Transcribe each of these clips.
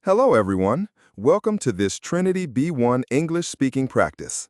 Hello, everyone. Welcome to this Trinity B1 English speaking practice.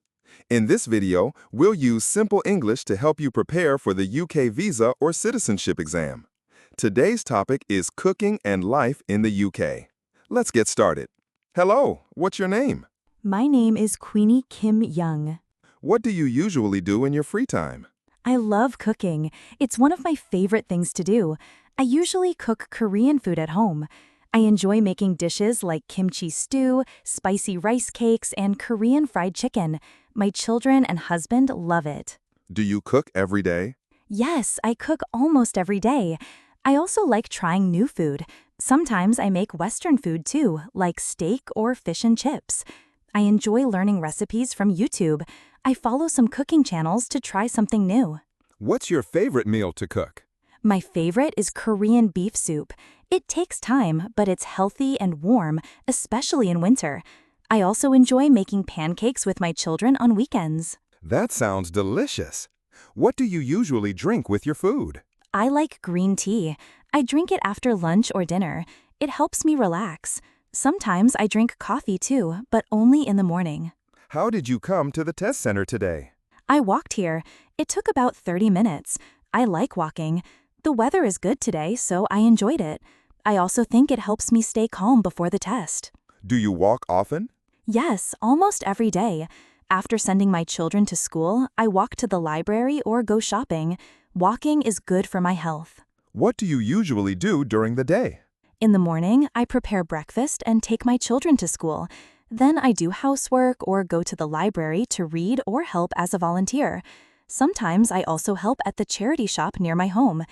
In this video, we'll use simple English to help you prepare for the UK visa or citizenship exam. Today's topic is cooking and life in the UK. Let's get started. Hello, what's your name? My name is Queenie Kim Young. What do you usually do in your free time? I love cooking. It's one of my favorite things to do. I usually cook Korean food at home. I enjoy making dishes like kimchi stew, spicy rice cakes, and Korean fried chicken. My children and husband love it. Do you cook every day? Yes, I cook almost every day. I also like trying new food. Sometimes I make Western food too, like steak or fish and chips. I enjoy learning recipes from YouTube. I follow some cooking channels to try something new. What's your favorite meal to cook? My favorite is Korean beef soup. It takes time, but it's healthy and warm, especially in winter. I also enjoy making pancakes with my children on weekends. That sounds delicious. What do you usually drink with your food? I like green tea. I drink it after lunch or dinner. It helps me relax. Sometimes I drink coffee too, but only in the morning. How did you come to the test center today? I walked here. It took about 30 minutes. I like walking. The weather is good today, so I enjoyed it. I also think it helps me stay calm before the test. Do you walk often? Yes, almost every day. After sending my children to school, I walk to the library or go shopping. Walking is good for my health. What do you usually do during the day? In the morning, I prepare breakfast and take my children to school. Then I do housework or go to the library to read or help as a volunteer. Sometimes I also help at the charity shop near my home.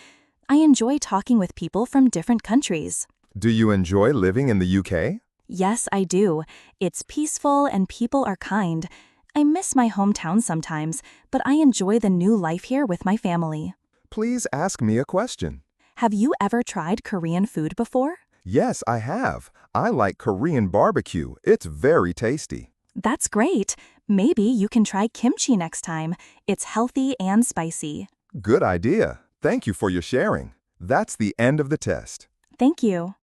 I enjoy talking with people from different countries. Do you enjoy living in the UK? Yes, I do. It's peaceful and people are kind. I miss my hometown sometimes, but I enjoy the new life here with my family. Please ask me a question. Have you ever tried Korean food before? Yes, I have. I like Korean barbecue. It's very tasty. That's great. Maybe you can try kimchi next time. It's healthy and spicy. Good idea. Thank you for your sharing. That's the end of the test. Thank you.